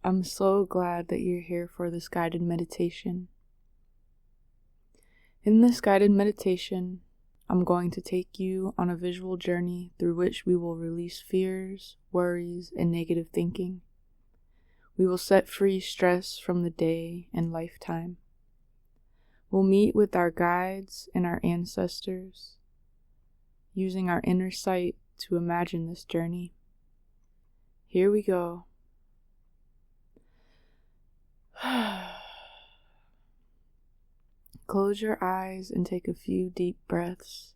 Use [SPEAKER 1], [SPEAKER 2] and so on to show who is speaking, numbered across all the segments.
[SPEAKER 1] I'm so glad that you're here for this guided meditation. In this guided meditation, I'm going to take you on a visual journey through which we will release fears, worries, and negative thinking. We will set free stress from the day and lifetime. We'll meet with our guides and our ancestors, using our inner sight to imagine this journey. Here we go. Close your eyes and take a few deep breaths.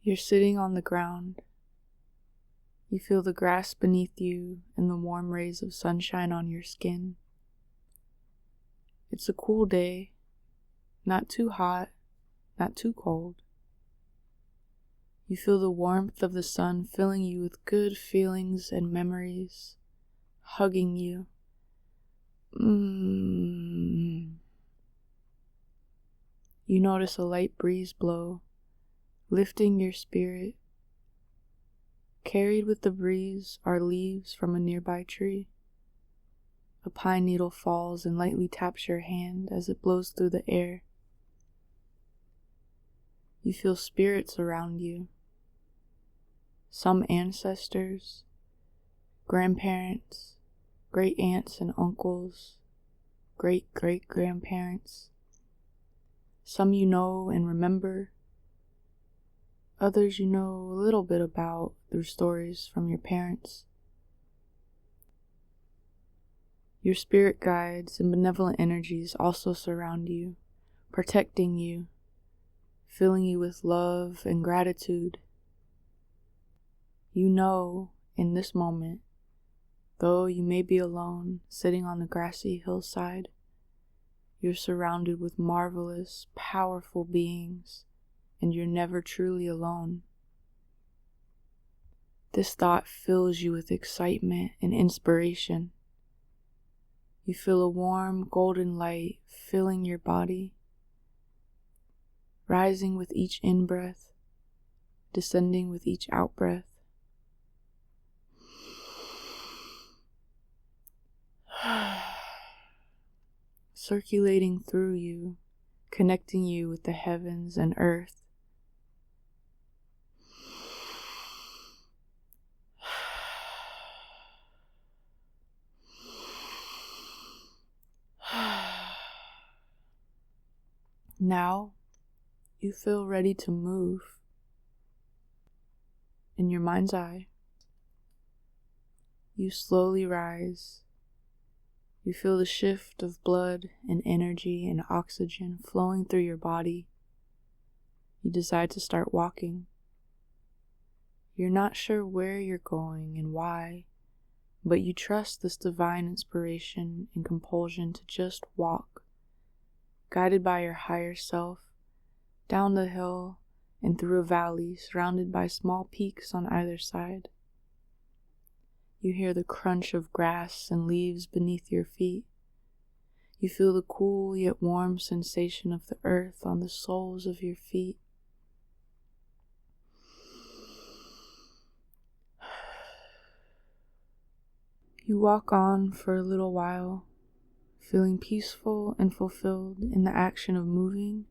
[SPEAKER 1] You're sitting on the ground. You feel the grass beneath you and the warm rays of sunshine on your skin. It's a cool day, not too hot, not too cold. You feel the warmth of the sun filling you with good feelings and memories, hugging you. You notice a light breeze blow, lifting your spirit. Carried with the breeze are leaves from a nearby tree. A pine needle falls and lightly taps your hand as it blows through the air. You feel spirits around you. Some ancestors, grandparents, great aunts and uncles, great-great-grandparents. Some you know and remember. Others you know a little bit about through stories from your parents. Your spirit guides and benevolent energies also surround you, protecting you, filling you with love and gratitude. You know, in this moment, though you may be alone, sitting on the grassy hillside, you're surrounded with marvelous, powerful beings, and you're never truly alone. This thought fills you with excitement and inspiration. You feel a warm, golden light filling your body, rising with each in-breath, descending with each out-breath. Circulating through you, connecting you with the heavens and earth. Now, you feel ready to move. In your mind's eye, you slowly rise. You feel the shift of blood and energy and oxygen flowing through your body. You decide to start walking. You're not sure where you're going and why, but you trust this divine inspiration and compulsion to just walk, guided by your higher self, down the hill and through a valley surrounded by small peaks on either side. You hear the crunch of grass and leaves beneath your feet. You feel the cool yet warm sensation of the earth on the soles of your feet. You walk on for a little while, feeling peaceful and fulfilled in the action of moving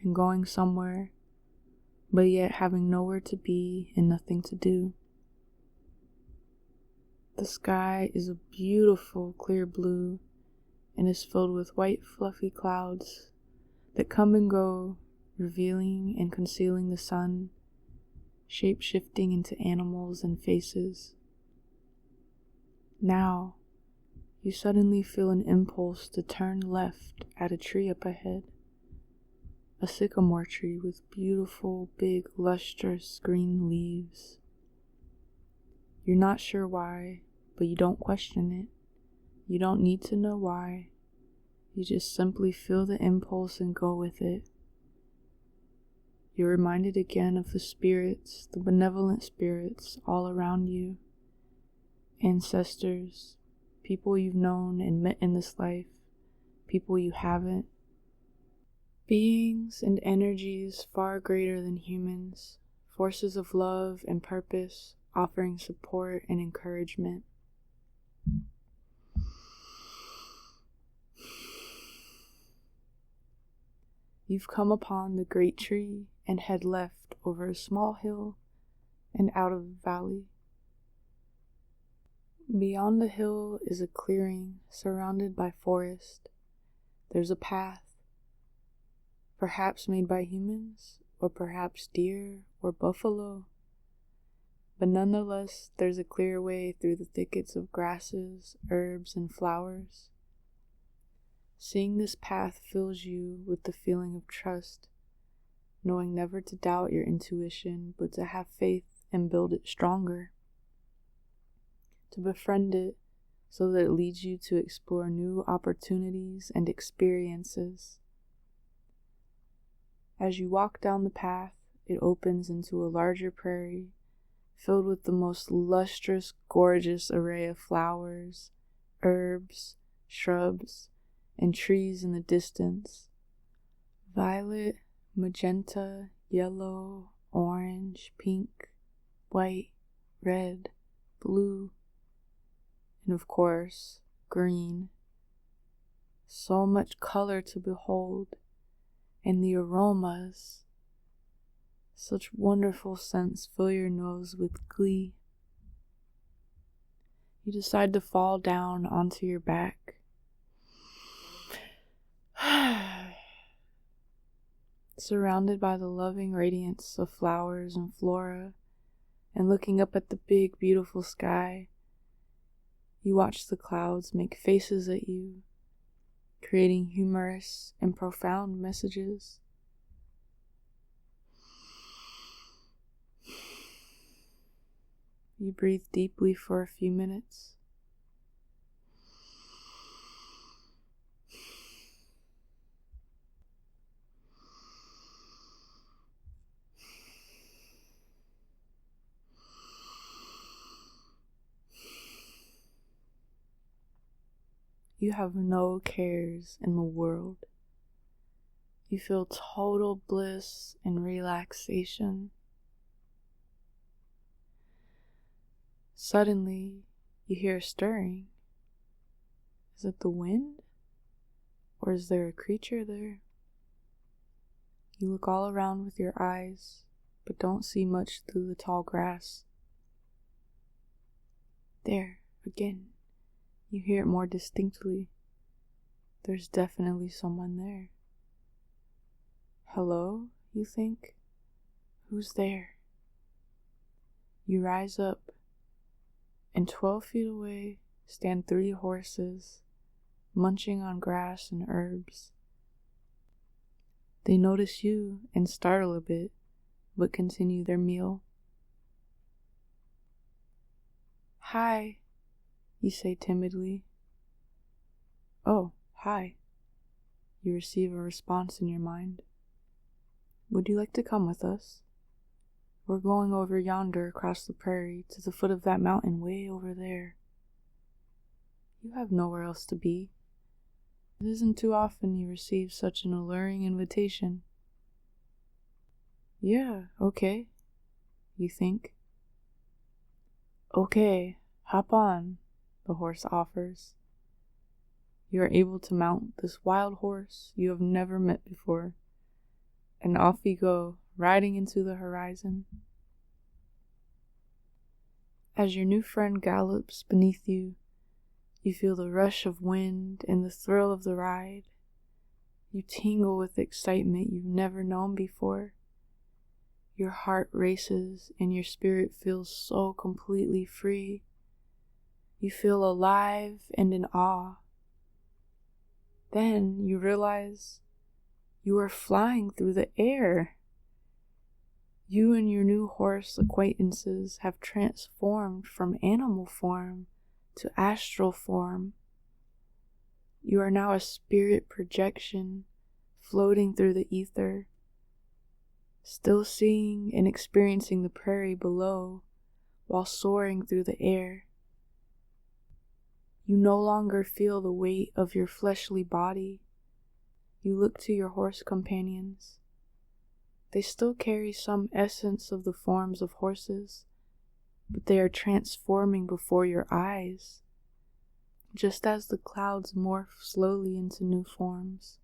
[SPEAKER 1] and going somewhere, but yet having nowhere to be and nothing to do. The sky is a beautiful clear blue and is filled with white fluffy clouds that come and go, revealing and concealing the sun, shape-shifting into animals and faces. Now, you suddenly feel an impulse to turn left at a tree up ahead, a sycamore tree with beautiful, big, lustrous green leaves. You're not sure why, but you don't question it. You don't need to know why. You just simply feel the impulse and go with it. You're reminded again of the spirits, the benevolent spirits all around you, ancestors, people you've known and met in this life, people you haven't, beings and energies far greater than humans, forces of love and purpose, offering support and encouragement. You've come upon the great tree and head left over a small hill and out of the valley. Beyond the hill is a clearing surrounded by forest. There's a path, perhaps made by humans, or perhaps deer or buffalo. But nonetheless, there's a clear way through the thickets of grasses, herbs, and flowers. Seeing this path fills you with the feeling of trust, knowing never to doubt your intuition, but to have faith and build it stronger. To befriend it so that it leads you to explore new opportunities and experiences. As you walk down the path, it opens into a larger prairie filled with the most lustrous, gorgeous array of flowers, herbs, shrubs, and trees in the distance. Violet, magenta, yellow, orange, pink, white, red, blue, and of course, green. So much color to behold, and the aromas. Such wonderful scents fill your nose with glee. You decide to fall down onto your back. Surrounded by the loving radiance of flowers and flora, and looking up at the big, beautiful sky, you watch the clouds make faces at you, creating humorous and profound messages. You breathe deeply for a few minutes. You have no cares in the world. You feel total bliss and relaxation. Suddenly, you hear a stirring. Is it the wind? Or is there a creature there? You look all around with your eyes, but don't see much through the tall grass. There, again. You hear it more distinctly. There's definitely someone there. Hello, you think? Who's there? You rise up, and 12 feet away stand 3 horses, munching on grass and herbs. They notice you and startle a bit, but continue their meal. Hi, you say timidly. Oh, hi. You receive a response in your mind. Would you like to come with us? We're going over yonder across the prairie to the foot of that mountain way over there. You have nowhere else to be. It isn't too often you receive such an alluring invitation. Yeah, okay, you think. Okay, hop on, the horse offers. You are able to mount this wild horse you have never met before, and off you go, riding into the horizon. As your new friend gallops beneath you, you feel the rush of wind and the thrill of the ride. You tingle with excitement you've never known before. Your heart races and your spirit feels so completely free. You feel alive and in awe. Then you realize you are flying through the air. You and your new horse acquaintances have transformed from animal form to astral form. You are now a spirit projection floating through the ether, still seeing and experiencing the prairie below while soaring through the air. You no longer feel the weight of your fleshly body. You look to your horse companions. They still carry some essence of the forms of horses, but they are transforming before your eyes, just as the clouds morph slowly into new forms.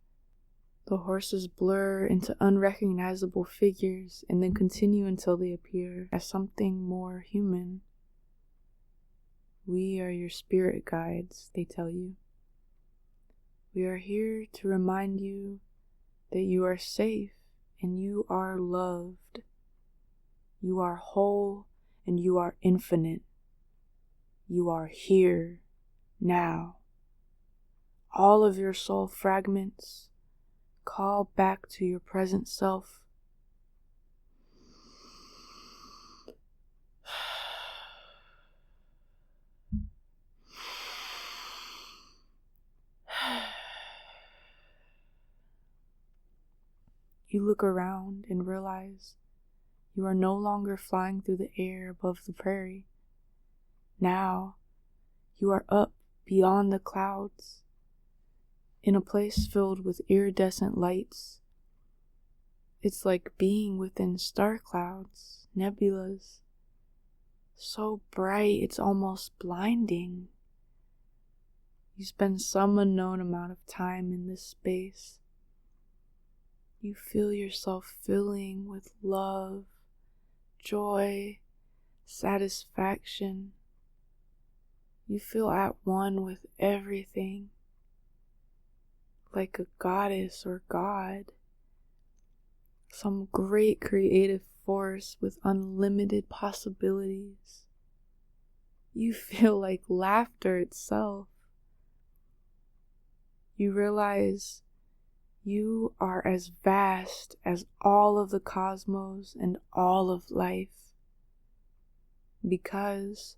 [SPEAKER 1] The horses blur into unrecognizable figures and then continue until they appear as something more human. We are your spirit guides, they tell you. We are here to remind you that you are safe and you are loved. You are whole and you are infinite. You are here, now. All of your soul fragments call back to your present self. You look around and realize you are no longer flying through the air above the prairie. Now, you are up beyond the clouds, in a place filled with iridescent lights. It's like being within star clouds, nebulas, so bright it's almost blinding. You spend some unknown amount of time in this space. You feel yourself filling with love, joy, satisfaction. You feel at one with everything, like a goddess or god, some great creative force with unlimited possibilities. You feel like laughter itself. You realize you are as vast as all of the cosmos and all of life, because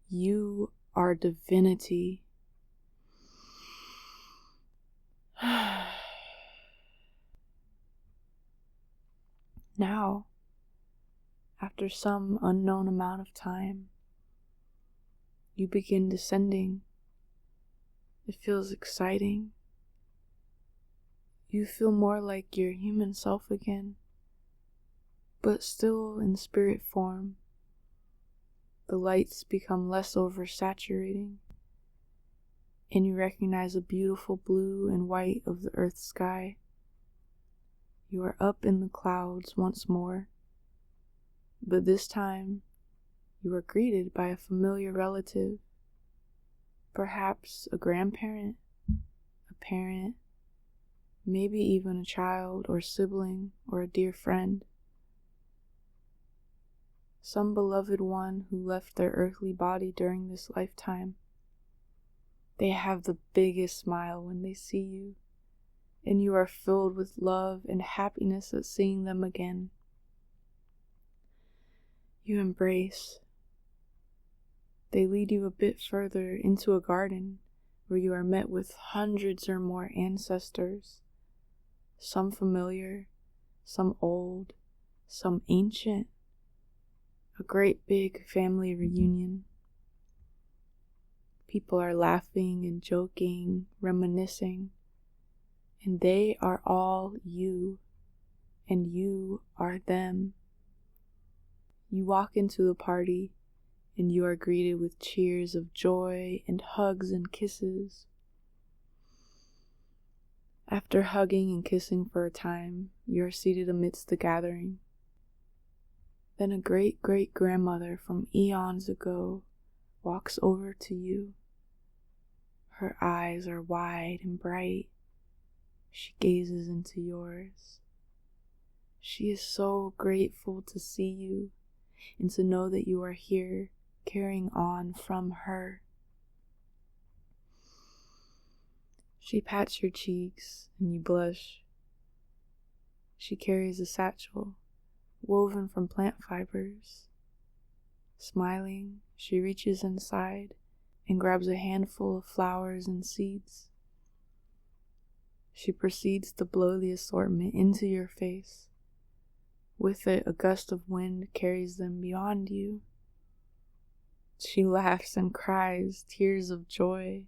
[SPEAKER 1] you are divinity. Now, after some unknown amount of time, you begin descending. It feels exciting. You feel more like your human self again, but still in spirit form. The lights become less oversaturating, and you recognize the beautiful blue and white of the earth sky. You are up in the clouds once more, but this time you are greeted by a familiar relative, perhaps a grandparent, a parent, maybe even a child or sibling or a dear friend. Some beloved one who left their earthly body during this lifetime. They have the biggest smile when they see you, and you are filled with love and happiness at seeing them again. You embrace. They lead you a bit further into a garden where you are met with hundreds or more ancestors, some familiar, some old, some ancient. A great big family reunion. People are laughing and joking, reminiscing, and they are all you, and you are them. You walk into the party, and you are greeted with cheers of joy and hugs and kisses. After hugging and kissing for a time, you are seated amidst the gathering. Then a great-great-grandmother from eons ago walks over to you. Her eyes are wide and bright. She gazes into yours. She is so grateful to see you and to know that you are here, carrying on from her. She pats your cheeks and you blush. She carries a satchel woven from plant fibers. Smiling, she reaches inside and grabs a handful of flowers and seeds. She proceeds to blow the assortment into your face, With it, a gust of wind carries them beyond you. She laughs and cries tears of joy.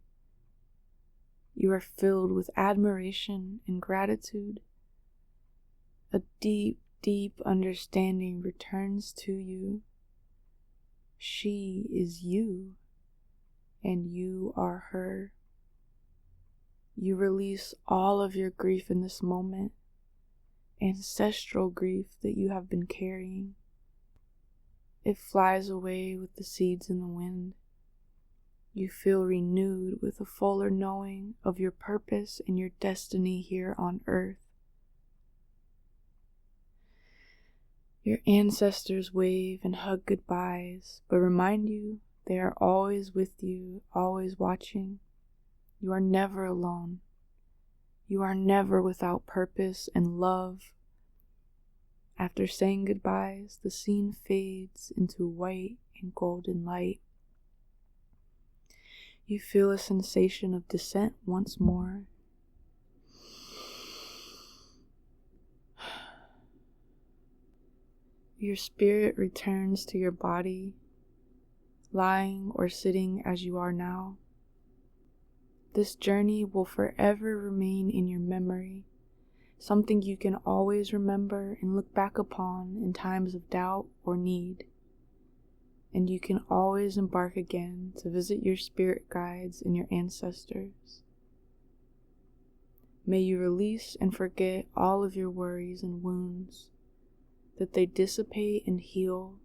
[SPEAKER 1] You are filled with admiration and gratitude. A deep, deep understanding returns to you. She is you, and you are her. You release all of your grief in this moment, ancestral grief that you have been carrying. It flies away with the seeds in the wind. You feel renewed with a fuller knowing of your purpose and your destiny here on earth. Your ancestors wave and hug goodbyes, but remind you they are always with you, always watching. You are never alone. You are never without purpose and love. After saying goodbyes, the scene fades into white and golden light. You feel a sensation of descent once more. Your spirit returns to your body, lying or sitting as you are now. This journey will forever remain in your memory, something you can always remember and look back upon in times of doubt or need. And you can always embark again to visit your spirit guides and your ancestors. May you release and forget all of your worries and wounds, that they dissipate and heal,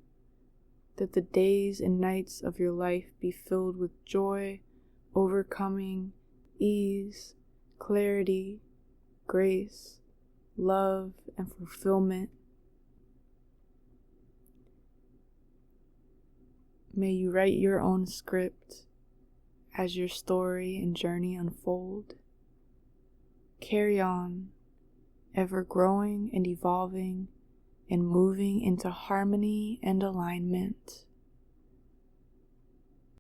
[SPEAKER 1] that the days and nights of your life be filled with joy, overcoming, ease, clarity, grace, love, and fulfillment. May you write your own script as your story and journey unfold. Carry on, ever growing and evolving and moving into harmony and alignment.